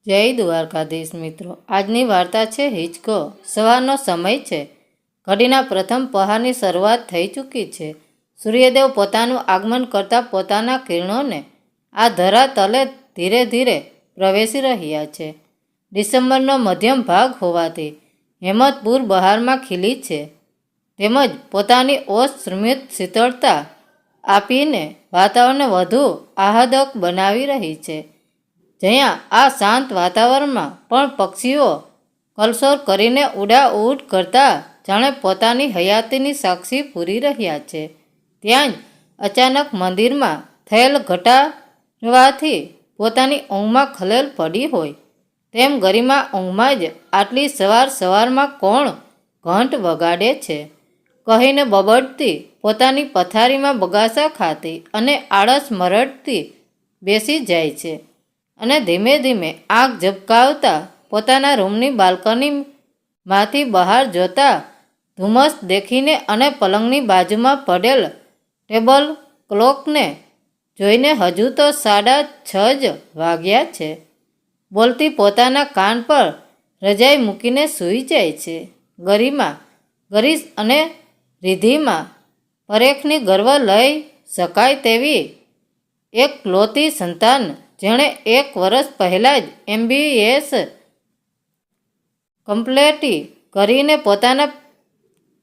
જય દ્વારકાધીશ મિત્રો, આજની વાર્તા છે હિંચકો. સવારનો સમય છે. ઘડીના પ્રથમ પહારની શરૂઆત થઈ ચૂકી છે. સૂર્યદેવ પોતાનું આગમન કરતા પોતાના કિરણોને આ ધરા તલે ધીરે ધીરે પ્રવેશી રહ્યા છે. ડિસેમ્બરનો મધ્યમ ભાગ હોવાથી હેમંતપુર બહારમાં ખીલી છે, તેમજ પોતાની ઓસ્મૃત શીતળતા આપીને વાતાવરણને વધુ આહ્લાદક બનાવી રહી છે. જ્યાં આ શાંત વાતાવરણમાં પણ પક્ષીઓ કલસોર કરીને ઉડાઉડ કરતા જાણે પોતાની હયાતીની સાક્ષી પૂરી રહ્યા છે, ત્યાં જ અચાનક મંદિરમાં થયેલ ઘટાડવાથી પોતાની ઊંઘમાં ખલેલ પડી હોય તેમ ગરિમા ઊંઘમાં જ આટલી સવારમાં કોણ ઘંટ વગાડે છે કહીને બબડતી પોતાની પથારીમાં બગાસા ખાતી અને આળસ મરડતી બેસી જાય છે અને ધીમે ધીમે આંખ ઝબકાવતા પોતાના રૂમની બાલ્કનીમાંથી બહાર જોતા ધુમ્મસ દેખીને અને પલંગની બાજુમાં પડેલ ટેબલ ક્લોકને જોઈને હજુ તો 6:30 જ વાગ્યા છે બોલતી પોતાના કાન પર રજાઈ મૂકીને સૂઈ જાય છે. ગરીશ અને રિદ્ધિમાં પરેખની ગર્વ લઈ શકાય તેવી એક લોતી સંતાન, જેણે 1 વર્ષ પહેલાં જ MBS કમ્પ્લીટ કરીને પોતાના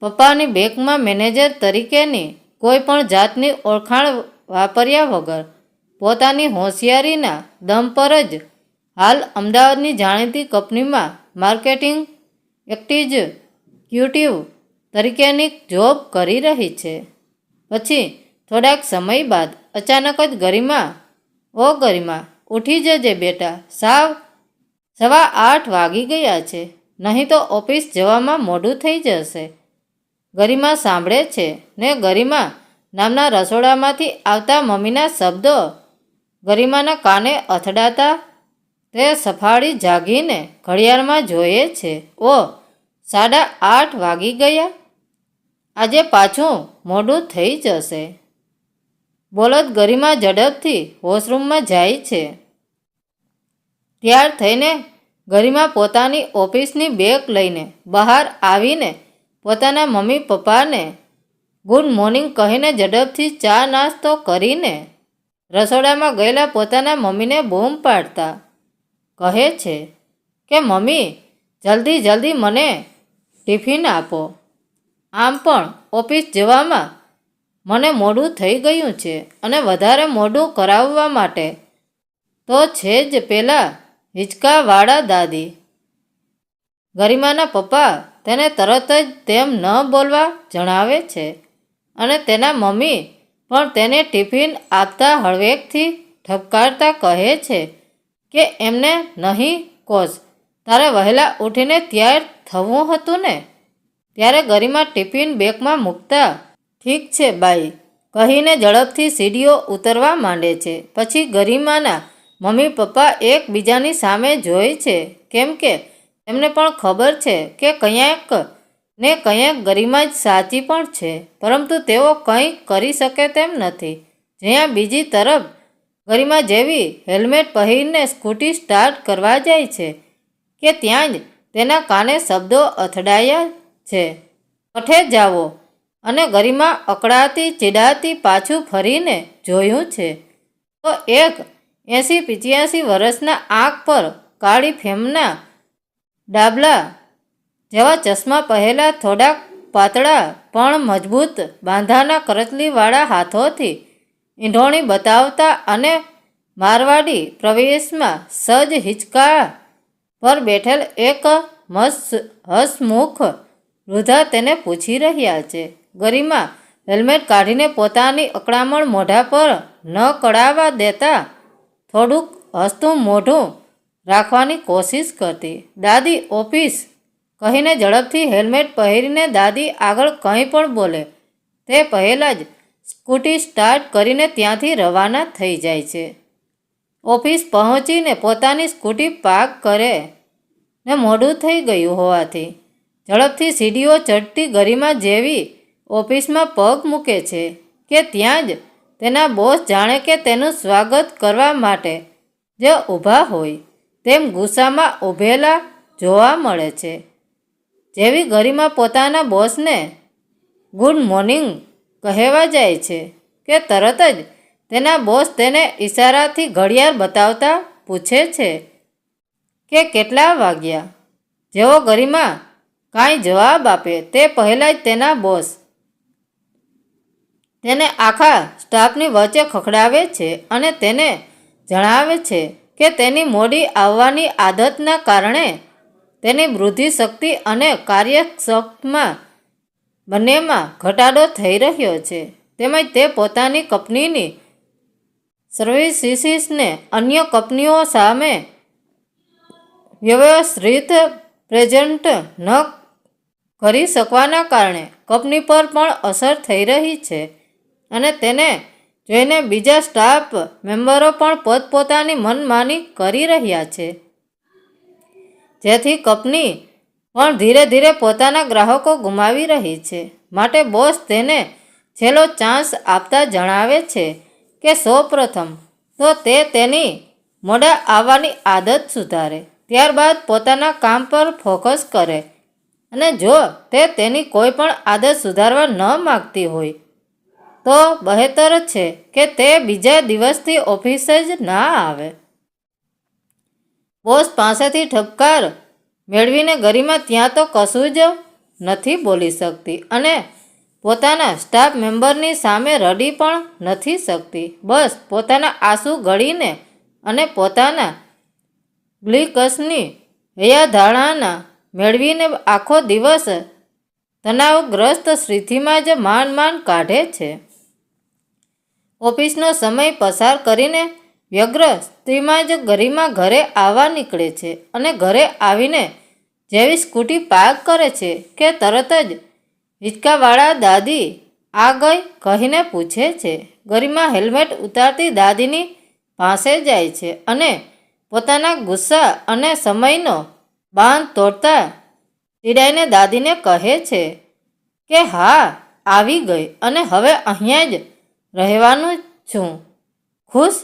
પપ્પાની બેંકમાં મેનેજર તરીકેની કોઈ પણ જાતની ઓળખાણ વાપર્યા વગર પોતાની હોશિયારીના દમ પર જ હાલ અમદાવાદની જાણીતી કંપનીમાં માર્કેટિંગ એક્ઝિક્યુટિવ તરીકેની જોબ કરી રહી છે. પછી થોડાક સમય બાદ અચાનક જ ગરિમા, ઉઠી જજે બેટા, 8:15 વાગી ગયા છે, નહીં તો ઓફિસ જવામાં મોડું થઈ જશે. ગરિમા સાંભળે છે ને ગરિમા નામના રસોડામાંથી આવતા મમ્મીના શબ્દો ગરિમાના કાને અથડાતા તે સફાળી જાગીને ઘડિયાળમાં જોઈએ છે. ઓહ, 8:30 વાગી ગયા, આજે પાછું મોડું થઈ જશે. બોલત ગરિમા ઝડપથી વોશરૂમમાં જાય છે. તૈયાર થઈને ગરિમા પોતાની ઓફિસની બેગ લઈને બહાર આવીને પોતાના મમ્મી પપ્પાને ગુડ મોર્નિંગ કહીને ઝડપથી ચા નાસ્તો કરીને રસોડામાં ગયેલા પોતાના મમ્મીને બૂમ પાડતા કહે છે કે મમ્મી, જલ્દી મને ટિફિન આપો. આમ પણ ઓફિસ જવામાં મને મોડું થઈ ગયું છે અને વધારે મોડું કરાવવા માટે તો છે જ પેલા હિંચકાવાળા દાદી. ગરિમાના પપ્પા તેને તરત જ તેમ ન બોલવા જણાવે છે અને તેના મમ્મી પણ તેને ટિફિન આપતા હળવેકથી ઠપકારતા કહે છે કે એમને નહીં કોસ, તારે વહેલા ઉઠીને તૈયાર થવું હતું ને. ત્યારે ગરિમા ટિફિન બેગમાં મૂકતા ઠીક છે બાઈ કહીને ઝડપથી સીડીઓ ઉતરવા માંડે છે. પછી ગરિમાના મમ્મી પપ્પા એકબીજાની સામે જોઈ છે, કેમ કે તેમને પણ ખબર છે કે કંઈક ને કંઈક ગરિમા જ સાચી પણ છે, પરંતુ તેઓ કંઈ કરી શકે તેમ નથી. જ્યાં બીજી તરફ ગરિમા જેવી હેલ્મેટ પહેરીને સ્કૂટી સ્ટાર્ટ કરવા જાય છે કે ત્યાં જ તેના કાને શબ્દો અથડાયા છે, કઠે જાવો. અને ગરિમા અકળાતી ચીડાતી પાછું ફરીને જોયું છે તો એક 80-85 વર્ષના આંખ પર કાળી ફેમના ડાબલા જેવા ચશ્મા પહેરેલા, થોડાક પાતળા પણ મજબૂત બાંધાના કરચલીવાળા હાથોથી ઈંઢોણી બતાવતા અને મારવાડી પ્રવેશમાં સજ હિંચકા પર બેઠેલ એક હસમુખ વૃદ્ધા તેને પૂછી રહ્યા છે. ગરિમા હેલ્મેટ કાઢીને પોતાની અકળામણ મોઢા પર ન કળાવા દેતા થોડુંક હસતું મોઢું રાખવાની કોશિશ કરતી. દાદી, ઓફિસ કહીને ઝડપથી હેલ્મેટ પહેરીને દાદી આગળ કંઈ પણ બોલે તે પહેલાં જ સ્કૂટી સ્ટાર્ટ કરીને ત્યાંથી રવાના થઈ જાય છે. ઓફિસ પહોંચીને પોતાની સ્કૂટી પાર્ક કરે ને મોડું થઈ ગયું હોવાથી ઝડપથી સીડીઓ ચડતી ગરિમા જેવી ઓફિસમાં પગ મૂકે છે કે ત્યાં જ તેના બોસ જાણે કે તેનું સ્વાગત કરવા માટે જ ઊભા હોય તેમ ગુસ્સામાં ઊભેલા જોવા મળે છે. જેવી ગરિમા પોતાના બોસને ગુડ મોર્નિંગ કહેવા જાય છે કે તરત જ તેના બોસ તેને ઈશારાથી ઘડિયાળ બતાવતા પૂછે છે કે કેટલા વાગ્યા. જેવો ગરિમા કાંઈ જવાબ આપે તે પહેલાં જ તેના બોસ તેને આખા સ્ટાફની વચ્ચે ખખડાવે છે અને તેને જણાવે છે કે તેની મોડી આવવાની આદતના કારણે તેની બુદ્ધિ શક્તિ અને કાર્યક્ષમતામાં બંનેમાં ઘટાડો થઈ રહ્યો છે. તેમજ તે પોતાની કંપનીની સર્વિસીસને અન્ય કંપનીઓ સામે વ્યવસ્થિત પ્રેઝન્ટ ન કરી શકવાના કારણે કંપની પર પણ અસર થઈ રહી છે અને તેને જોઈને બીજા સ્ટાફ મેમ્બરો પણ પોતપોતાની મનમાની કરી રહ્યા છે, જેથી કંપની પણ ધીરે ધીરે પોતાના ગ્રાહકો ગુમાવી રહી છે. માટે બોસ તેને છેલ્લો ચાન્સ આપતા જણાવે છે કે સૌપ્રથમ તો તે તેની મોડા આવવાની આદત સુધારે, ત્યારબાદ પોતાના કામ પર ફોકસ કરે અને જો તે તેની કોઈ પણ આદત સુધારવા ન માગતી હોય તો બહેતર છે કે તે બીજા દિવસથી ઓફિસે જ ના આવે. બોસ પાસેથી ઠપકાર મેળવીને ગરિમા ત્યાં તો કશું જ નથી બોલી શકતી અને પોતાના સ્ટાફ મેમ્બરની સામે રડી પણ નથી શકતી. બસ પોતાના આંસુ ગળીને અને પોતાના ગ્લુકોઝની હૈયાધારણા મેળવીને આખો દિવસ તણાવગ્રસ્ત સ્થિતિમાં જ માંડ કાઢે છે. ઓફિસનો સમય પસાર કરીને વ્યગ્ર સ્થિતિમાં જ ગરિમા ઘરે આવવા નીકળે છે અને ઘરે આવીને જેવી સ્કૂટી પાર્ક કરે છે કે તરત જ હિંચકાવાળા દાદી આ ગઈ કહીને પૂછે છે. ગરિમા હેલ્મેટ ઉતારતી દાદીની પાસે જાય છે અને પોતાના ગુસ્સા અને સમયનો બાંધ તોડતા ચીડાઈને દાદીને કહે છે કે હા આવી ગઈ અને હવે અહીંયા જ રહેવાનું છું, ખુશ,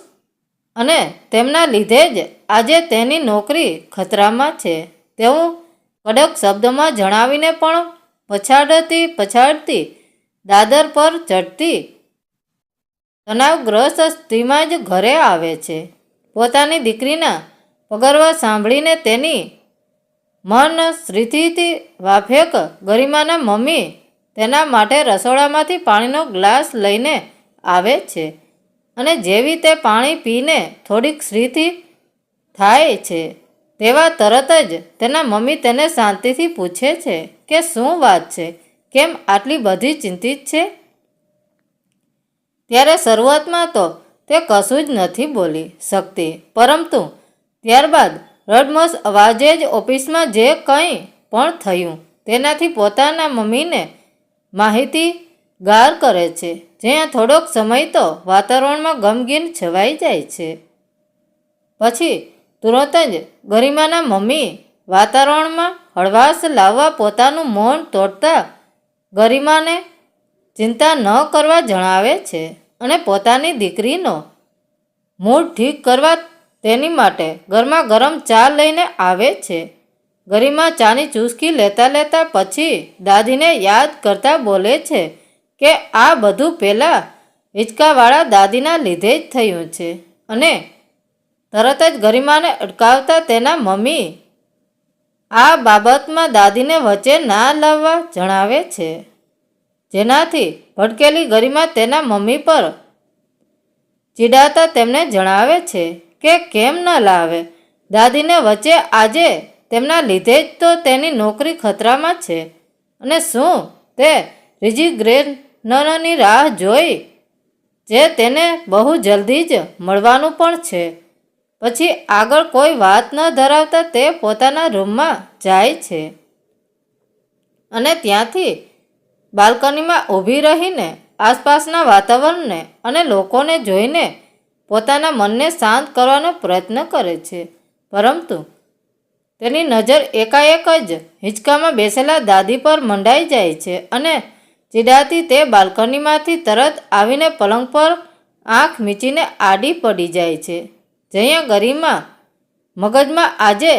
અને તેમના લીધે જ આજે તેની નોકરી ખતરામાં છે તેવું કડક શબ્દમાં જણાવીને પણ પછાડતી દાદર પર ચડતી તણાવગ્રસ્ત સ્થિતિમાં જ ઘરે આવે છે. પોતાની દીકરીના પગરવા સાંભળીને તેની મન સ્થિતિ વાફેક ગરિમાના મમ્મી તેના માટે રસોડામાંથી પાણીનો ગ્લાસ લઈને આવે છે અને જેવી તે પાણી પીને થોડીક સ્થિર થાય છે તેવા તરત જ તેના મમ્મી તેને શાંતિથી પૂછે છે કે શું વાત છે, કેમ આટલી બધી ચિંતિત છે. ત્યારે શરૂઆતમાં તો તે કશું જ નથી બોલી શકતી, પરંતુ ત્યારબાદ રડમસ અવાજે જ ઓફિસમાં જે કંઈ પણ થયું તેનાથી પોતાના મમ્મીને માહિતીગાર કરે છે, જ્યાં થોડોક સમય તો વાતાવરણમાં ગમગીન છવાઈ જાય છે. પછી તુરંત જ ગરિમાના મમ્મી વાતાવરણમાં હળવાશ લાવવા પોતાનું મૌન તોડતા ગરિમાને ચિંતા ન કરવા જણાવે છે અને પોતાની દીકરીનો મૂડ ઠીક કરવા તેની માટે ગરમા ગરમ ચા લઈને આવે છે. ગરિમા ચાની ચૂસકી લેતા પછી દાદીને યાદ કરતા બોલે છે કે આ બધું પહેલાં હિંચકાવાળા દાદીના લીધે જ થયું છે અને તરત જ ગરિમાને અટકાવતા તેના મમ્મી આ બાબતમાં દાદીને વચ્ચે ના લાવવા જણાવે છે, જેનાથી ભડકેલી ગરિમા તેના મમ્મી પર ચીડાતા તેમને જણાવે છે કે કેમ ન લાવે દાદીને વચ્ચે, આજે તેમના લીધે જ તો તેની નોકરી ખતરામાં છે અને શું તે રિઝિગ્નેશનની રાહ જોઈ જે તેને બહુ જલ્દી જ મળવાનું પણ છે. પછી આગળ કોઈ વાત ન ધરાવતા તે પોતાના રૂમમાં જાય છે અને ત્યાંથી બાલ્કનીમાં ઊભી રહીને આસપાસના વાતાવરણને અને લોકોને જોઈને પોતાના મનને શાંત કરવાનો પ્રયત્ન કરે છે, પરંતુ તેની નજર એકાએક જ હિંચકામાં બેસેલા દાદી પર મંડાઈ જાય છે અને ચીડાતી તે બાલ્કનીમાંથી તરત આવીને પલંગ પર આંખ મીચીને આડી પડી જાય છે, જ્યાં ગરિમા મગજમાં આજે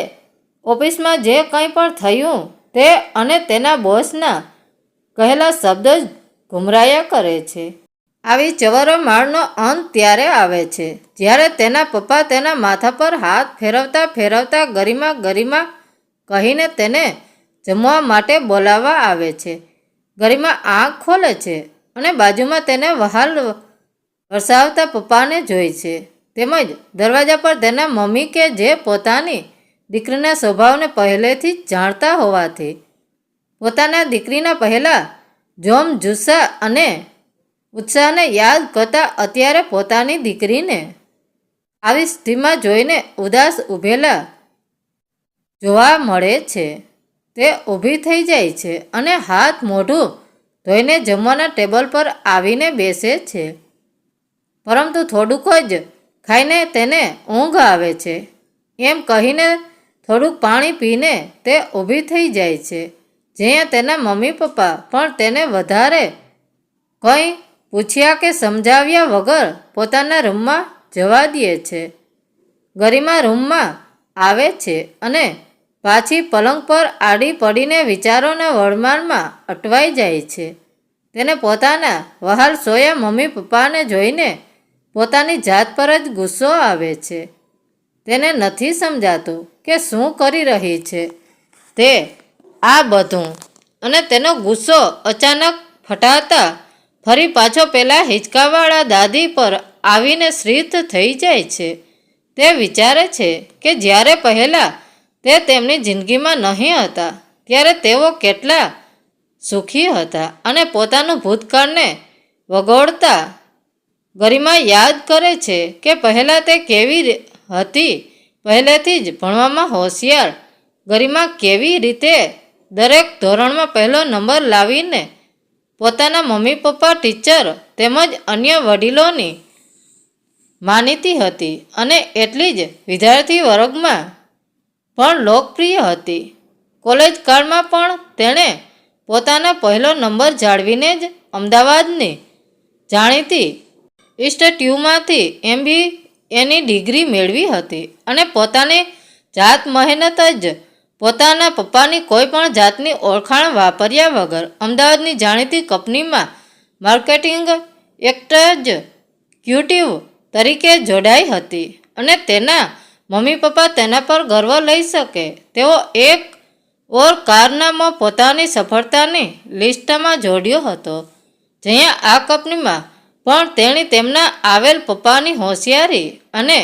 ઓફિસમાં જે કંઈ પણ થયું તે અને તેના બોસના કહેલા શબ્દો જ ઘુમરાયા કરે છે. આવી ચવરમાળનો અંત ત્યારે આવે છે જ્યારે તેના પપ્પા તેના માથા પર હાથ ફેરવતા ફેરવતા ગરિમા ગરિમા કહીને તેને જમવા માટે બોલાવવા આવે છે. ગરિમા આંખ ખોલે છે અને બાજુમાં તેને વહાલ વરસાવતા પપ્પાને જોઈ છે, તેમજ દરવાજા પર તેના મમ્મી કે જે પોતાની દીકરીના સ્વભાવને પહેલેથી જ જાણતા હોવાથી પોતાના દીકરીના પહેલા જોમ જુસ્સા અને ઉત્સાહને યાદ કરતા અત્યારે પોતાની દીકરીને આવી સ્થિતિમાં જોઈને ઉદાસ ઊભેલા જોવા મળે છે. તે ઊભી થઈ જાય છે અને હાથ મોઢું ધોઈને જમવાના ટેબલ પર આવીને બેસે છે. પરંતુ થોડુંક જ ખાઈને તેને ઊંઘ આવે છે એમ કહીને થોડુંક પાણી પીને તે ઊભી થઈ જાય છે, જ્યાં તેના મમ્મી પપ્પા પણ તેને વધારે કંઈ પૂછ્યા કે સમજાવ્યા વગર પોતાના રૂમમાં જવા દે છે. ગરિમા રૂમમાં આવે છે અને પાછી પલંગ પર આડી પડીને વિચારોના વળમાળમાં અટવાઈ જાય છે. તેને પોતાના વહાલ સોયા મમ્મી પપ્પાને જોઈને પોતાની જાત પર જ ગુસ્સો આવે છે. તેને નથી સમજાતું કે શું કરી રહી છે તે આ બધું, અને તેનો ગુસ્સો અચાનક ફટાતા ફરી પાછો પેલા હિંચકાવાળા દાદી પર આવીને સ્થિર થઈ જાય છે. તે વિચારે છે કે જ્યારે પહેલાં તે તેમની જિંદગીમાં નહીં હતા ત્યારે તેઓ કેટલા સુખી હતા અને પોતાનું ભૂતકાળને વગોળતા ગરિમા યાદ કરે છે કે પહેલાં તે કેવી હતી, પહેલેથી જ ભણવામાં હોશિયાર ગરિમા કેવી રીતે દરેક ધોરણમાં પહેલો નંબર લાવીને પોતાના મમ્મી પપ્પા, ટીચર તેમજ અન્ય વડીલોની માનીતી હતી અને એટલી જ વિદ્યાર્થી વર્ગમાં પણ લોકપ્રિય હતી. કોલેજ કાળમાં પણ તેણે પોતાનો પહેલો નંબર જાળવીને જ અમદાવાદની જાણીતી ઇન્સ્ટિટ્યૂટમાંથી MBAની ડિગ્રી મેળવી હતી અને પોતાની જાત મહેનત જ પોતાના પપ્પાની કોઈ પણ જાતની ઓળખાણ વાપર્યા વગર અમદાવાદની જાણીતી કંપનીમાં માર્કેટિંગ એક્ઝિક્યુટિવ તરીકે જોડાઈ હતી અને તેના મમ્મી પપ્પા તેના પર ગર્વ લઈ શકે તેવો એક ઓર કારનામો પોતાની સફળતાની લિસ્ટમાં જોડ્યો હતો, જ્યાં આ કંપનીમાં પણ તેણી તેમના આવેલ પપ્પાની હોશિયારી અને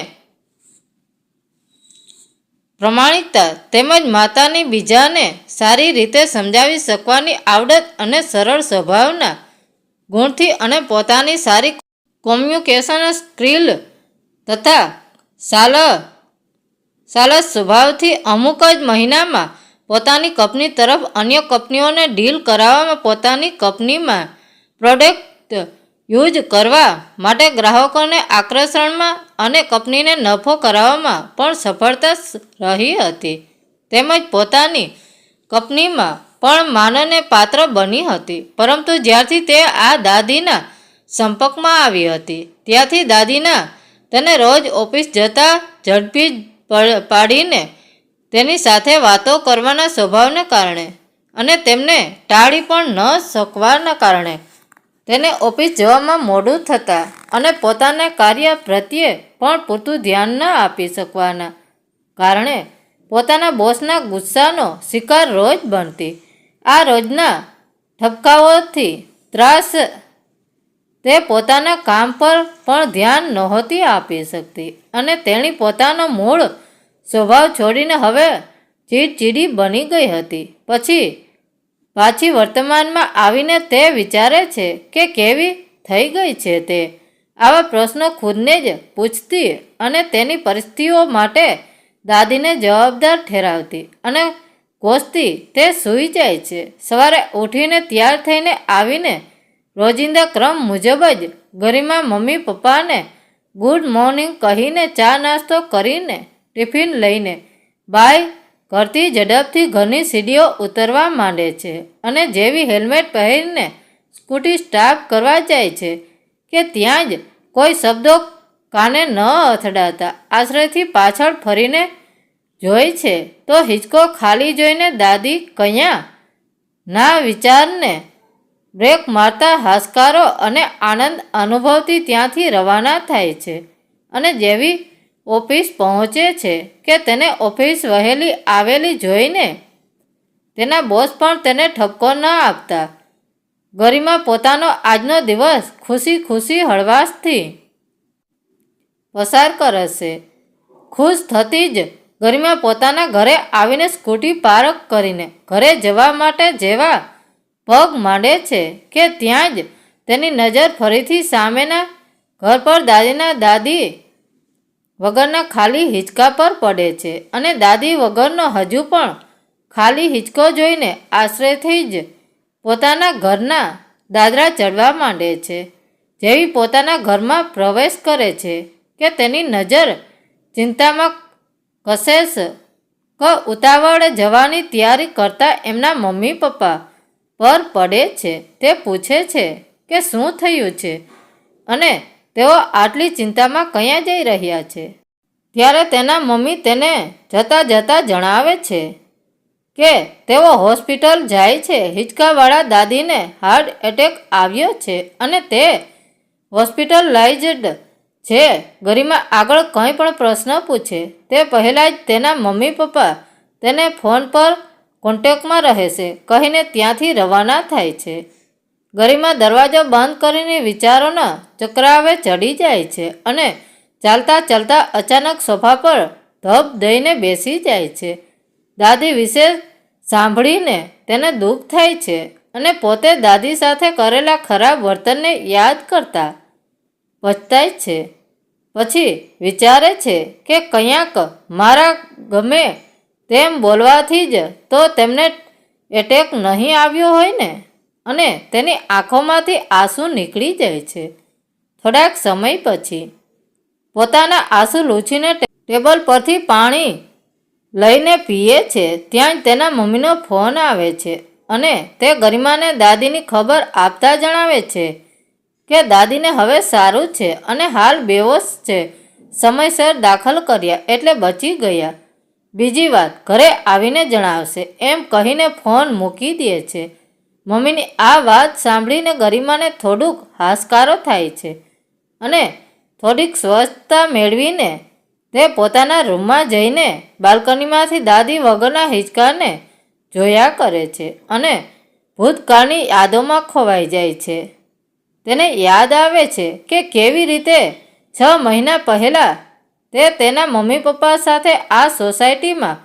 પ્રમાણિકતા તેમજ માતાની બીજાને સારી રીતે સમજાવી શકવાની આવડત અને સરળ સ્વભાવના ગુણથી અને પોતાની સારી કોમ્યુનિકેશન સ્કિલ તથા સાલસ સ્વભાવથી અમુક જ મહિનામાં પોતાની કંપની તરફ અન્ય કંપનીઓને ડીલ કરાવવામાં પોતાની કંપનીમાં પ્રોડક્ટ યુઝ કરવા માટે ગ્રાહકોને આકર્ષણમાં અને કંપનીને નફો કરાવવામાં પણ સફળતા રહી હતી, તેમજ પોતાની કંપનીમાં પણ માનને પાત્ર બની હતી. પરંતુ જ્યારથી તે આ દાદીના સંપર્કમાં આવી હતી ત્યારથી દાદીના તેને રોજ ઓફિસ જતા ઝડપી પાડીને તેની સાથે વાતો કરવાના સ્વભાવને કારણે અને તેમને ટાળી પણ ન શકવાના કારણે તેને ઓફિસ જવામાં મોડું થતાં અને પોતાના કાર્ય પ્રત્યે પણ પૂરતું ધ્યાન ન આપી શકવાના કારણે પોતાના બોસના ગુસ્સાનો શિકાર રોજ બનતી. આ રોજના ઠપકાઓથી ત્રાસ તે પોતાના કામ પર પણ ધ્યાન નહોતી આપી શકતી અને તેણી પોતાનો મૂળ સ્વભાવ છોડીને હવે ચીડચીડી બની ગઈ હતી. પછી પાછી વર્તમાનમાં આવીને તે વિચારે છે કે કેવી થઈ ગઈ છે તે આવા પ્રશ્નો ખુદને જ પૂછતી અને તેની પરિસ્થિતિઓ માટે દાદીને જવાબદાર ઠેરાવતી અને કોસતી તે સૂઈ જાય છે. સવારે ઉઠીને તૈયાર થઈને આવીને રોજિંદા ક્રમ મુજબ જ ગરિમા મમ્મી પપ્પાને ગુડ મોર્નિંગ કહીને ચા નાસ્તો કરીને ટિફિન લઈને બાય ઘરથી ઝડપથી ઘરની સીડીઓ ઉતરવા માંડે છે અને જેવી હેલ્મેટ પહેરીને સ્કૂટી સ્ટાર્ટ કરવા જાય છે કે ત્યાં જ કોઈ શબ્દો કાને ન અથડાતા આશ્રયથી પાછળ ફરીને જોઈ છે તો હિંચકો ખાલી જોઈને દાદી કયા ના વિચારને બ્રેક મારતા હાશકારો અને આનંદ અનુભવતી ત્યાંથી રવાના થાય છે અને જેવી ઓફિસ પહોંચે છે કે તેને ઓફિસ વહેલી આવેલી જોઈને તેના બોસ પણ તેને ઠપકો ન આપતા ગરિમા પોતાનો આજનો દિવસ ખુશી હળવાશથી પસાર કરે છે. ખુશ થતી જ ગરિમા પોતાના ઘરે આવીને સ્કૂટી પાર્ક કરીને ઘરે જવા માટે જેવા પગ માંડે છે કે ત્યાં જ તેની નજર ફરીથી સામેના ઘર પર દાદી વગરના ખાલી હિંચકા પર પડે છે અને દાદી વગરનો હજુ પણ ખાલી હિંચકો જોઈને આશ્ચર્યથી જ પોતાના ઘરના દાદરા ચડવા માંડે છે. જેવી પોતાના ઘરમાં પ્રવેશ કરે છે કે તેની નજર ચિંતામાં કશેશ ઉતાવળે જવાની તૈયારી કરતા એમના મમ્મી પપ્પા પર પડે છે. તે પૂછે છે કે શું થયું છે અને તેઓ આટલી ચિંતામાં ક્યાં જઈ રહ્યા છે. ત્યારે તેના મમ્મી તેને જતા જણાવે છે કે તેઓ હોસ્પિટલ જાય છે. હિંચકાવાળા દાદીને હાર્ટ એટેક આવ્યો છે અને તે હોસ્પિટલાઇઝ્ડ છે. ગરિમા આગળ કંઈ પણ પ્રશ્ન પૂછે તે પહેલાં જ તેના મમ્મી પપ્પા તેને ફોન પર કોન્ટેક્ટમાં રહેશે કહીને ત્યાંથી રવાના થાય છે. ગરિમા દરવાજો બંધ કરીને વિચારોના ચક્રાવે ચડી જાય છે અને ચાલતા અચાનક સોફા પર ધબ દઈને બેસી જાય છે. દાદી વિશે સાંભળીને તેને દુઃખ થાય છે અને પોતે દાદી સાથે કરેલા ખરાબ વર્તનને યાદ કરતા પછતાય છે. પછી વિચારે છે કે ક્યાંક મારા ગમે તેમ બોલવાથી જ તો તેમને એટેક નહીં આવ્યો હોય ને, અને તેની આંખોમાંથી આંસુ નીકળી જાય છે. થોડાક સમય પછી પોતાના આંસુ લૂછીને ટેબલ પરથી પાણી લઈને પીએ છે ત્યાં જ તેના મમ્મીનો ફોન આવે છે અને તે ગરિમાને દાદીની ખબર આપતા જણાવે છે કે દાદીને હવે સારું છે અને હાલ બેહોશ છે. સમયસર દાખલ કર્યા એટલે બચી ગયા. બીજી વાત ઘરે આવીને જણાવશે એમ કહીને ફોન મૂકી દે છે. મમ્મીની આ વાત સાંભળીને ગરિમાને થોડુંક હાશકારો થાય છે અને થોડીક સ્વસ્થતા મેળવીને તે પોતાના રૂમમાં જઈને બાલ્કનીમાંથી દાદી વગરના હિંચકાને જોયા કરે છે અને ભૂતકાળની યાદોમાં ખોવાઈ જાય છે. તેને યાદ આવે છે કે કેવી રીતે 6 મહિના પહેલાં તે તેના મમ્મી પપ્પા સાથે આ સોસાયટીમાં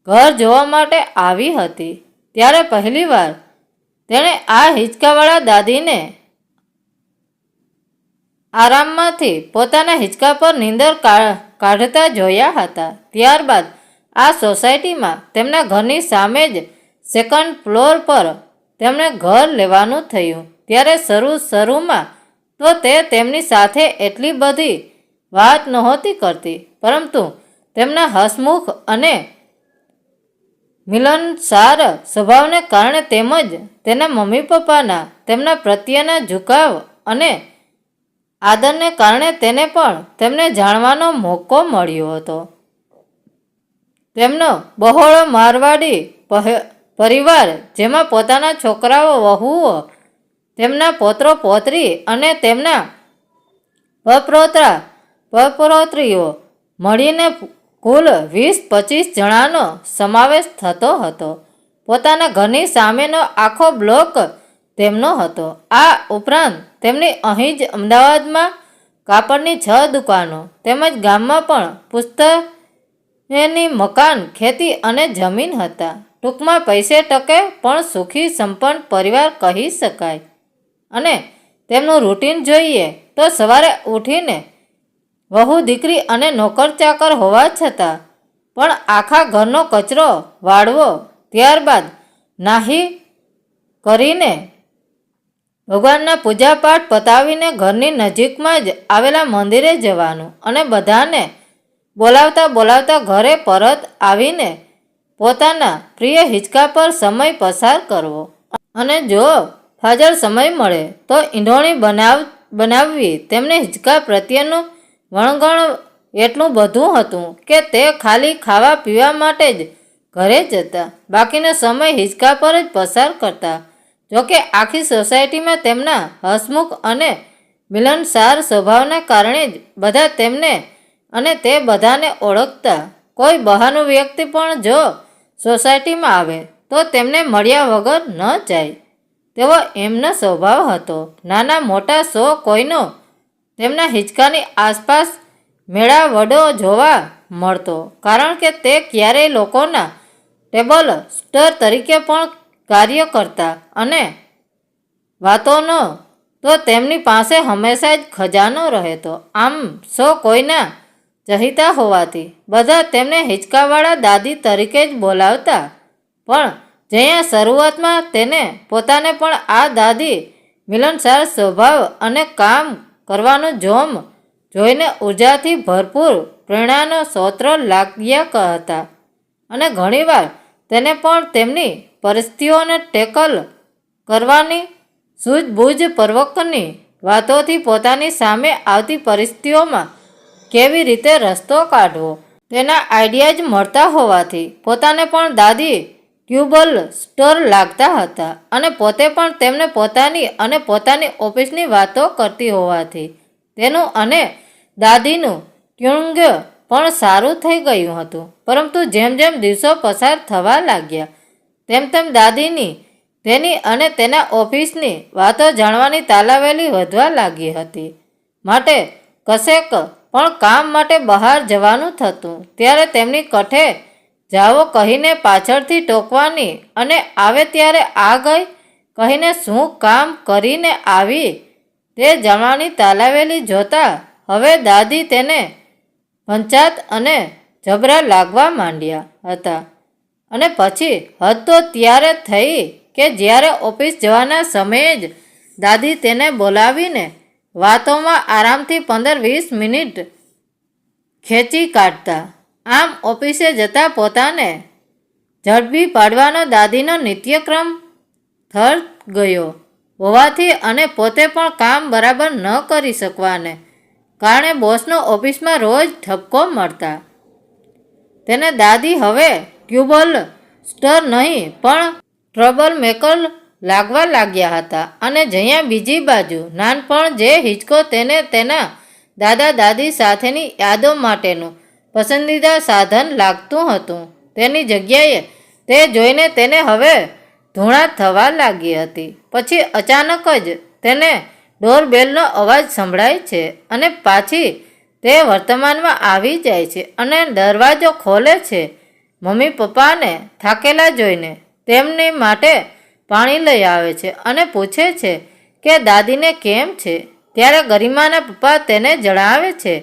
ઘર જોવા માટે આવી હતી. ત્યારે પહેલીવાર તેણે આ હિંચકાવાળા દાદીને આરામમાંથી પોતાના હિંચકા પર નીંદર કાઢતા જોયા હતા. ત્યારબાદ આ સોસાયટીમાં તેમના ઘરની સામે જ સેકન્ડ ફ્લોર પર તેમણે ઘર લેવાનું થયું. ત્યારે શરૂમાં તો તે તેમની સાથે એટલી બધી વાત નહોતી કરતી, પરંતુ તેમના હસમુખ અને મિલનસાર સ્વભાવને કારણે તેમજ તેના મમ્મી પપ્પાના તેમના પ્રત્યેના ઝુકાવ અને આદરને કારણે તેને પણ તેમને જાણવાનો મોકો મળ્યો હતો. તેમનો બહોળો મારવાડી પરિવાર, જેમાં પોતાના છોકરાઓ, વહુઓ, તેમના પૌત્રો પૌત્રી અને તેમના પપૌત્રીઓ મળીને કુલ 20-25 જણાનો સમાવેશ થતો હતો. પોતાના ઘરની સામેનો આખો બ્લોક તેમનો હતો. આ ઉપરાંત તેમની અહીં જ અમદાવાદમાં કાપડની 6 દુકાનો તેમજ ગામમાં પણ પુસ્તકની મકાન, ખેતી અને જમીન હતા. ટૂંકમાં પૈસે ટકે પણ સુખી સંપન્ન પરિવાર કહી શકાય. અને તેમનું રૂટીન જોઈએ તો સવારે ઉઠીને વહુ દીકરી અને નોકર ચાકર હોવા છતાં પણ આખા ઘરનો કચરો વાળવો, ત્યારબાદ નાહી કરીને ભગવાનના પૂજાપાઠ પતાવીને ઘરની નજીકમાં જ આવેલા મંદિરે જવાનું અને બધાને બોલાવતા ઘરે પરત આવીને પોતાના પ્રિય હિંચકા પર સમય પસાર કરવો અને જો ફાજલ સમય મળે તો ઈંઢોણી બનાવવી. તેમને હિંચકા પ્રત્યેનું એટલું બધું હતું કે તે ખાલી ખાવા પીવા માટે જ ઘરે જતા, બાકીનો સમય હિંચકા પર જ પસાર કરતા. જોકે આખી સોસાયટીમાં તેમના હસમુખ અને મિલનસાર સ્વભાવના કારણે જ બધા તેમને અને તે બધાને ઓળખતા. કોઈ બહારનું વ્યક્તિ પણ જો સોસાયટીમાં આવે તો તેમને મળ્યા વગર ન જાય તેવો એમનો સ્વભાવ હતો. નાના મોટા સૌ કોઈનો તેમના હિંચકાની આસપાસ મેળાવડો જોવા મળતો, કારણ કે તે ક્યારેય લોકોના ટેબલ સ્ટર તરીકે પણ કાર્ય કરતા અને વાતોનો તો તેમની પાસે હંમેશા જ ખજાનો રહેતો. આમ સૌ કોઈના ચહિતા હોવાથી બધા તેમને હિંચકાવાળા દાદી તરીકે જ બોલાવતા. પણ જ્યાં શરૂઆતમાં તેને પોતાને પણ આ દાદી મિલનસાર સ્વભાવ અને કામ કરવાનું જોમ જોઈને ઉર્જાથી ભરપૂર પ્રેરણાનો સ્ત્રોત લાગ્યા હતા અને ઘણીવાર તેને પણ તેમની પરિસ્થિતિઓને ટેકલ કરવાની સૂઝબૂઝપૂર્વકની વાતોથી પોતાની સામે આવતી પરિસ્થિતિઓમાં કેવી રીતે રસ્તો કાઢવો તેના આઈડિયા જ મળતા હોવાથી પોતાને પણ દાદી ટ્યુબલ સ્ટોર લાગતા હતા અને પોતે પણ તેમને પોતાની અને પોતાની ઓફિસની વાતો કરતી હોવાથી તેનું અને દાદીનું ટ્યુનિંગ પણ સારું થઈ ગયું હતું. પરંતુ જેમ જેમ દિવસો પસાર થવા લાગ્યા તેમ તેમ દાદીની તેની અને તેના ઓફિસની વાતો જાણવાની તાલાવેલી વધવા લાગી હતી. માટે કશેક પણ કામ માટે બહાર જવાનું થતું ત્યારે તેમની કઠે જાઓ કહીને પાછળથી ટોકવાની અને આવે ત્યારે આ ગઈ કહીને શું કામ કરીને આવી તે જાણવાની તાલાવેલી જોતા હવે દાદી તેને પંચાત અને જબરા લાગવા માંડ્યા હતા. અને પછી હદ તો ત્યારે થઈ કે જ્યારે ઓફિસ જવાના સમયે જ દાદી તેને બોલાવીને વાતોમાં આરામથી 15-20 મિનિટ ખેંચી કાઢતા. આમ ઓફિસે જતા પોતાને ઝડપી પાડવાનો દાદીનો નિત્યક્રમ થઈ ગયો હોવાથી અને પોતે પણ કામ બરાબર ન કરી શકવાને કારણે બોસનો ઓફિસમાં રોજ ઠપકો મળતા. તેને દાદી હવે ટ્યુબલ સ્ટર નહીં પણ ટ્રબલ મેકર લાગવા લાગ્યા હતા. અને જ્યાં બીજી બાજુ નાનપણ જે હિંચકો તેને તેના દાદા દાદી સાથેની યાદો માટેનું પસંદીદા સાધન લાગતું હતું તેની જગ્યાએ તે જોઈને તેને હવે ધૂણા થવા લાગી હતી. પછી અચાનક જ તેને ડોરબેલનો અવાજ સંભળાય છે અને પાછી તે વર્તમાનમાં આવી જાય છે અને દરવાજો ખોલે છે. મમ્મી પપ્પાને થાકેલા જોઈને તેમની માટે પાણી લઈ આવે છે અને પૂછે છે કે દાદીને કેમ છે. ત્યારે ગરિમાના પપ્પા તેને જણાવે છે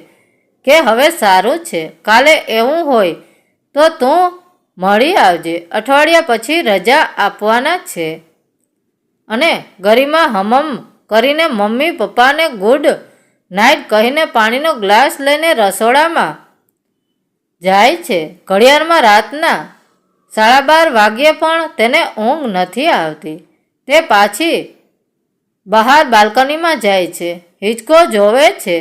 કે હવે સારું છે, કાલે એવું હોય તો તું મળી આવજે, અઠવાડિયા પછી રજા આપવાના છે. અને ગરિમા હમમ કરીને મમ્મી પપ્પાને ગુડ નાઇટ કહીને પાણીનો ગ્લાસ લઈને રસોડામાં જાય છે. ઘડિયાળમાં રાતના 12:30 વાગ્યે પણ તેને ઊંઘ નથી આવતી. તે પાછી બહાર બાલ્કનીમાં જાય છે, હિંચકો જોવે છે,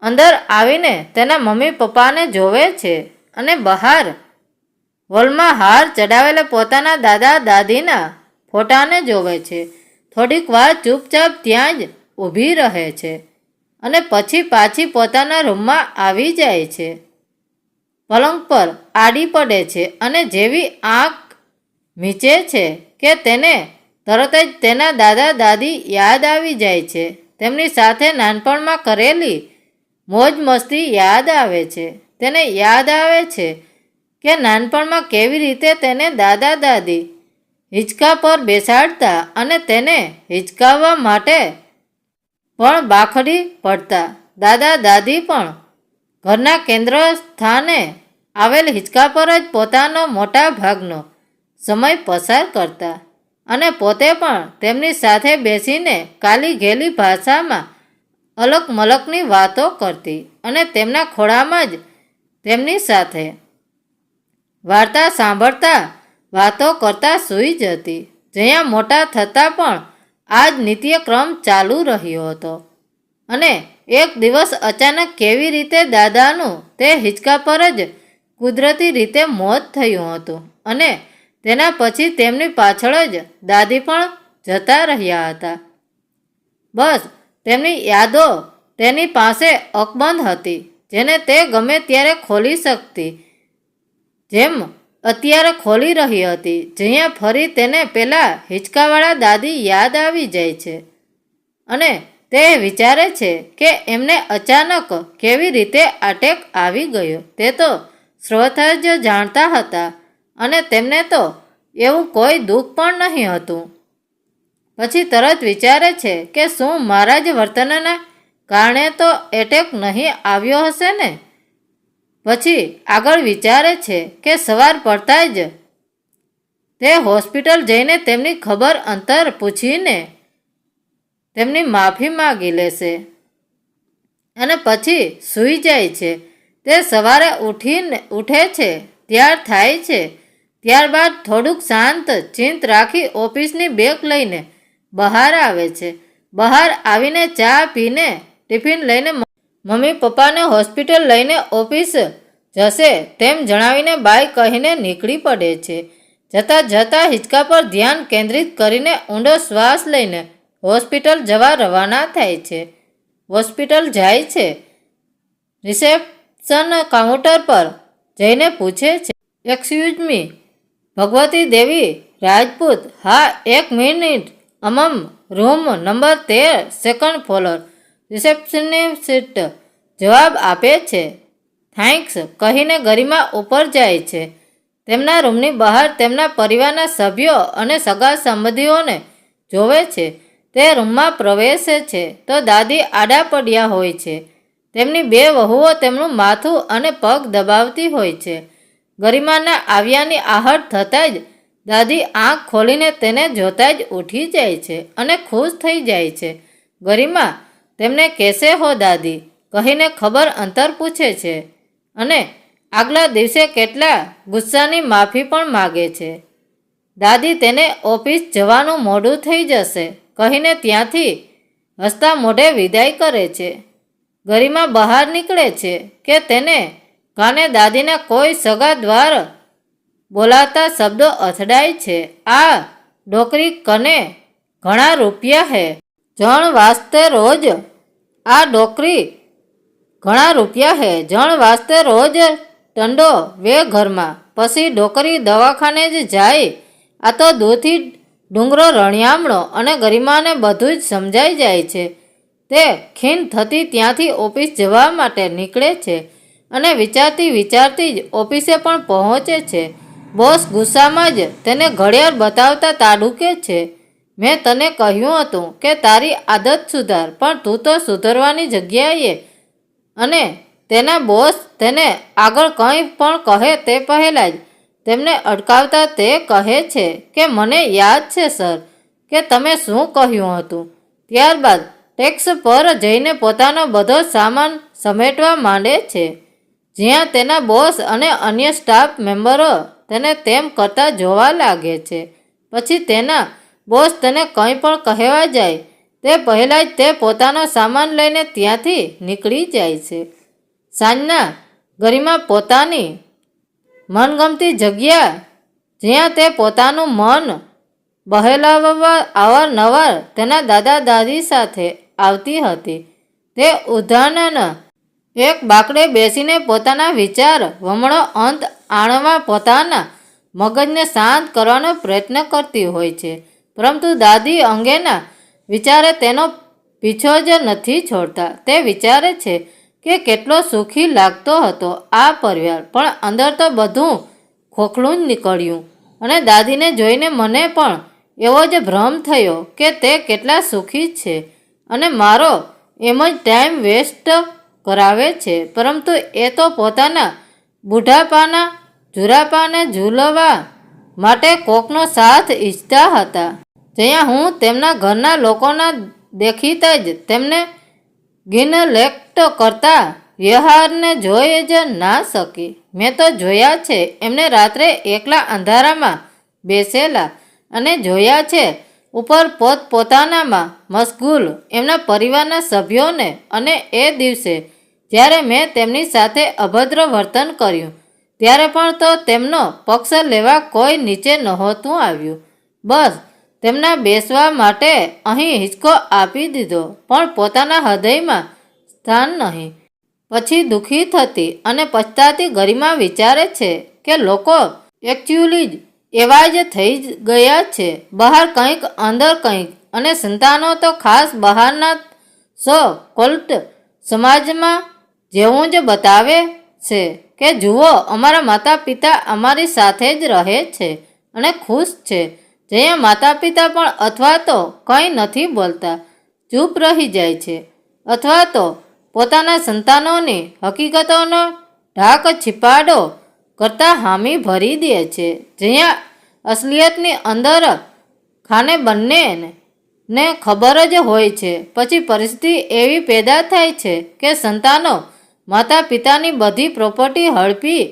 અંદર આવીને તેના મમ્મી પપ્પાને જોવે છે અને બહાર હોલમાં હાર ચડાવેલા પોતાના દાદા દાદીના ફોટાને જોવે છે. થોડીક વાર ચૂપચાપ ત્યાં જ ઊભી રહે છે અને પછી પાછી પોતાના રૂમમાં આવી જાય છે. પલંગ પર આડી પડે છે અને જેવી આંખ મીચે છે કે તેને તરત જ તેના દાદા દાદી યાદ આવી જાય છે. તેમની સાથે નાનપણમાં કરેલી મોજ મસ્તી યાદ આવે છે. તેને યાદ આવે છે કે નાનપણમાં કેવી રીતે તેને દાદા દાદી હિંચકા પર બેસાડતા અને તેને હિંચકાવવા માટે પણ બાખડી પડતા. દાદા દાદી પણ ઘરના કેન્દ્ર સ્થાને આવેલ હિંચકા પર જ પોતાનો મોટા ભાગનો સમય પસાર કરતા અને પોતે પણ તેમની સાથે બેસીને કાલી ઘેલી ભાષામાં અલક મલકની વાતો કરતી અને તેમના ખોળામાં જ તેમની સાથે વાર્તા સાંભળતા વાતો કરતા સૂઈ જતી. જ્યાં મોટા થતાં પણ આ જ નિત્યક્રમ ચાલુ રહ્યો હતો અને એક દિવસ અચાનક કેવી રીતે દાદાનું તે હિંચકા પર જ કુદરતી રીતે મોત થયું હતું અને તેના પછી તેમની પાછળ જ દાદી પણ જતા રહ્યા હતા. બસ તેમની યાદો તેની પાસે અકબંધ હતી, જેને તે ગમે ત્યારે ખોલી શકતી, જેમ અત્યારે ખોલી રહી હતી, જ્યાં ફરી તેને પેલા હિંચકાવાળા દાદી યાદ આવી જાય છે અને તે વિચારે છે કે એમને અચાનક કેવી રીતે અટેક આવી ગયો તે તો સ્રોત જ જાણતા હતા અને તેમને તો એવું કોઈ દુઃખ પણ નહીં હતું. પછી તરત વિચારે છે કે શું મારા જ વર્તનના કારણે તો એટેક નહીં આવ્યો હશે ને. પછી આગળ વિચારે છે કે સવાર પડતા જ તે હોસ્પિટલ જઈને તેમની ખબર અંતર પૂછીને તેમની માફી માગી લેશે અને પછી સૂઈ જાય છે. તે સવારે ઉઠે છે, તૈયાર થાય છે, ત્યારબાદ થોડુંક શાંત ચિંત રાખી ઓફિસની બેગ લઈને બહાર આવે છે. બહાર આવીને ચા પીને ટિફિન લઈને મમ્મી પપ્પાને હોસ્પિટલ લઈને ઓફિસ જશે તેમ જણાવીને બાય કહીને નીકળી પડે છે. જતાં જતાં હિંચકા પર ધ્યાન કેન્દ્રિત કરીને ઊંડો શ્વાસ લઈને હોસ્પિટલ જવા રવાના થાય છે. હોસ્પિટલ જાય છે. રિસેપ્શન કાઉન્ટર પર જઈને પૂછે છે, એક્સક્યુઝ મી, ભગવતી દેવી રાજપૂત? હા, 1 minute, room number 13, second floor. Receptionist જવાબ આપે છે. થેન્ક્સ કહીને ગરિમા ઉપર જાય છે. તેમના રૂમની બહાર તેમના પરિવારના સભ્યો અને સગા સંબંધીઓને જોવે છે. તે રૂમમાં પ્રવેશે છે તો દાદી આડા પડ્યા હોય છે. તેમની 2 વહુઓ તેમનું માથું અને પગ દબાવતી હોય છે. ગરિમાના આવ્યાની આહટ થતાં જ દાદી આંખ ખોલીને તેને જોતાં જ ઉઠી જાય છે અને ખુશ થઈ જાય છે. ગરિમા તેમને કેસે હો દાદી કહીને ખબર અંતર પૂછે છે અને આગલા દિવસે કેટલા ગુસ્સાની માફી પણ માગે છે. દાદી તેને ઓફિસ જવાનું મોડું થઈ જશે કહીને ત્યાંથી હસતા મોઢે વિદાય કરે છે. ગરિમા બહાર નીકળે છે કે તેને કાને દાદીના કોઈ સગા દ્વાર બોલાતા શબ્દો અથડાય છે. આ ડોકરી કને ઘણા રૂપિયા હે, જણ વાસ્તે રોજ આ ડોકરી ઘણા રૂપિયા હે, જણ વાસ્તે રોજ ટંડો વે ઘરમાં. પછી ડોકરી દવાખાને જ જાય. આ તો દૂરથી ડુંગરો રણિયામણો અને ગરિમાને બધું જ સમજાઈ જાય છે. તે ખીન થતી ત્યાંથી ઓફિસ જવા માટે નીકળે છે અને વિચારતી જ ઓફિસે પણ પહોંચે છે. બોસ ગુસ્સામાં જ તેને ઘડિયાળ બતાવતા તાડુકે છે. મેં તને કહ્યું હતું કે તારી આદત સુધાર, પણ તું તો સુધરવાની જગ્યાએ. અને તેના બોસ તેને આગળ કંઈ પણ કહે તે પહેલાં જ તેમને અટકાવતા તે કહે છે કે મને યાદ છે સર કે તમે શું કહ્યું હતું. ત્યારબાદ ટેક્સ પર જઈને પોતાનો બધો સામાન સમેટવા માંડે છે. જ્યાં તેના બોસ અને અન્ય સ્ટાફ મેમ્બરો તેને તેમ કરતા જોવા લાગે છે. પછી તેના બોસ તેને કંઈ પણ કહેવા જાય તે પહેલાં જ તે પોતાનો સામાન લઈને ત્યાંથી નીકળી જાય છે. સાંજના ગરિમા પોતાની મનગમતી જગ્યા જ્યાં તે પોતાનું મન બહેલાવવા અવારનવાર તેના દાદા દાદી સાથે આવતી હતી, તે ઉદ્યાનના એક બાકડે બેસીને પોતાના વિચાર વમણો અંત આણવા પોતાના મગજને શાંત કરવાનો પ્રયત્ન કરતી હોય છે. પરંતુ દાદી અંગેના વિચારે તેનો પીછો જ નથી છોડતા. તે વિચારે છે કે કેટલો સુખી લાગતો હતો આ પરિવાર, પણ અંદર તો બધું ખોખલું જ નીકળ્યું અને દાદીને જોઈને મને પણ એવો જ ભ્રમ થયો કે તે કેટલા સુખી છે અને મારો એમ જ ટાઈમ વેસ્ટ કરાવે છે. પરંતુ એ તો પોતાના બુઢાપાના ઝુરાપાને ઝૂલવા માટે કોકનો સાથ ઈચ્છતા હતા, જ્યાં હું તેમના ઘરના લોકોના દેખીતા જ તેમને ગિનલેક્ટ કરતા વ્યવહારને જોઈ જ ના શકી. મેં તો જોયા છે એમને રાત્રે એકલા અંધારામાં બેસેલા અને જોયા છે ઉપર પોતપોતાનામાં મશગુલ એમના પરિવારના સભ્યોને અને એ દિવસે જ્યારે મેં તેમની સાથે અભદ્ર વર્તન કર્યું ત્યારે પણ તો તેમનો પક્ષ લેવા કોઈ નીચે નહોતું આવ્યું. બસ તેમના બેસવા માટે અહીં હિંચકો આપી દીધો, પણ પોતાના હૃદયમાં સ્થાન નહીં. પછી દુઃખી થતી અને પછતાતી ગરિમા વિચારે છે કે લોકો એકચ્યુઅલી જ એવા જ થઈ ગયા છે, બહાર કંઈક અંદર કંઈક, અને સંતાનો તો ખાસ બહારના સો-કોલ્ડ સમાજમાં જેવું જ બતાવે છે કે જુઓ અમારા માતા પિતા અમારી સાથે જ રહે છે અને ખુશ છે, જ્યાં માતા પિતા પણ અથવા તો કંઈ નથી બોલતા, ચૂપ રહી જાય છે, અથવા તો પોતાના સંતાનોની હકીકતોનો ઢાક છીપાડો કરતાં હામી ભરી દે છે, જ્યાં અસલિયતની અંદર ખાને બંનેને ખબર જ હોય છે. પછી પરિસ્થિતિ એવી પેદા થાય છે કે સંતાનો માતા પિતાની બધી પ્રોપર્ટી હડપી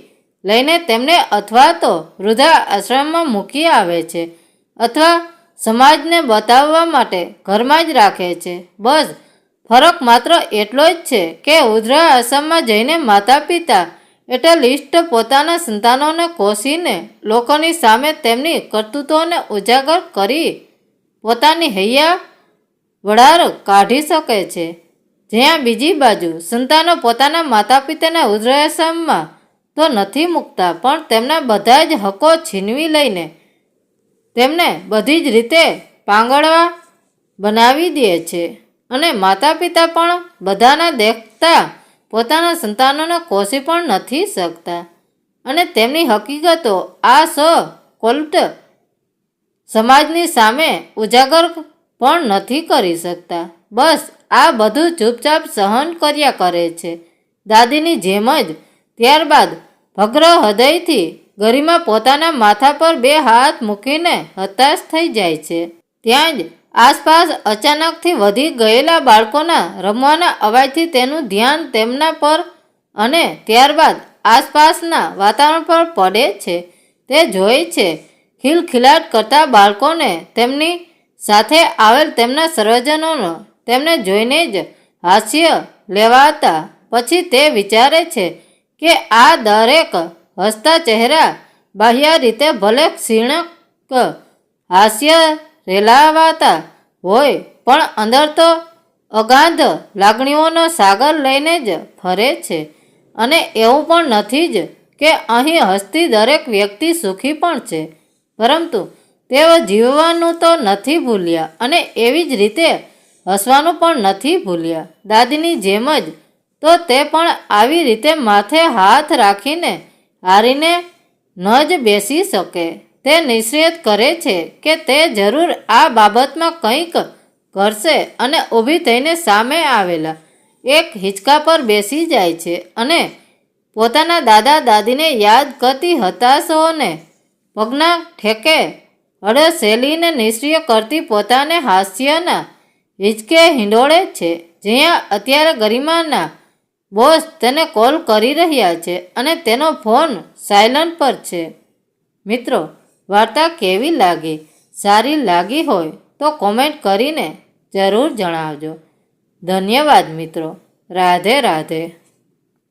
લઈને તેમને અથવા તો વૃદ્ધા આશ્રમમાં મૂકી આવે છે અથવા સમાજને બતાવવા માટે ઘરમાં જ રાખે છે. બસ ફરક માત્ર એટલો જ છે કે વૃદ્ધા આશ્રમમાં જઈને માતા પિતા એટલીસ્ટ પોતાના સંતાનોને કોસીને લોકોની સામે તેમની કરતૂતોને ઉજાગર કરી પોતાની હૈયા વડાર કાઢી શકે છે, જ્યાં બીજી બાજુ સંતાનો પોતાના માતા પિતાના વૃદ્ધાશ્રમમાં તો નથી મૂકતા, પણ તેમના બધા જ હકો છીનવી લઈને તેમને બધી જ રીતે પાંગળવા બનાવી દે છે, અને માતા પિતા પણ બધાના દેખતા પોતાના સંતાનોને કોસી પણ નથી શકતા, અને તેમની હકીકતો આ સો-કોલ્ડ સમાજની સામે ઉજાગર પણ નથી કરી શકતા. બસ આ બધું ચૂપચાપ સહન કર્યા કરે છે, દાદીની જેમ જ. ત્યારબાદ ભગ્ર હૃદયથી ગરિમા પોતાના માથા પર બે હાથ મૂકીને હતાશ થઈ જાય છે. ત્યાં જ આસપાસ અચાનકથી વધી ગયેલા બાળકોના રમવાના અવાજથી તેનું ધ્યાન તેમના પર અને ત્યારબાદ આસપાસના વાતાવરણ પર પડે છે. તે જોઈ છે ખિલખિલાટ કરતા બાળકોને, તેમની સાથે આવેલ તેમના સર્વજનોનો તેમને જોઈને જ હાસ્ય લેવાતા. પછી તે વિચારે છે કે આ દરેક હસતા ચહેરા બાહ્ય રીતે ભલે ક્ષીણક હાસ્ય રેલાવાતા હોય, પણ અંદર તો અગાધ લાગણીઓનો સાગર લઈને જ ફરે છે. અને એવું પણ નથી જ કે અહીં હસતી દરેક વ્યક્તિ સુખી પણ છે, પરંતુ તેઓ જીવવાનું તો નથી ભૂલ્યા અને એવી જ રીતે હસવાનું પણ નથી ભૂલ્યા. દાદીની જેમ જ તો તે પણ આવી રીતે માથે હાથ રાખીને હારીને ન જ બેસી શકે. તે નિશ્ચિત કરે છે કે તે જરૂર આ બાબતમાં કંઈક કરશે અને ઊભી થઈને સામે આવેલા એક હિંચકા પર બેસી જાય છે અને પોતાના દાદા દાદીને યાદ કરતી હતાશોને પગના ઠેકે હડસેલીને નિષ્ક્રિય કરતી પોતાને હાસ્યના હિંચકે હિંડોળે છે, જ્યાં અત્યારે ગરિમાના બોસ તેને કોલ કરી રહ્યા છે અને તેનો ફોન સાયલન્ટ પર છે. મિત્રો, વાર્તા કેવી લાગી? સારી લાગી હોય તો કોમેન્ટ કરીને જરૂર જણાવજો. ધન્યવાદ મિત્રો. રાધે રાધે.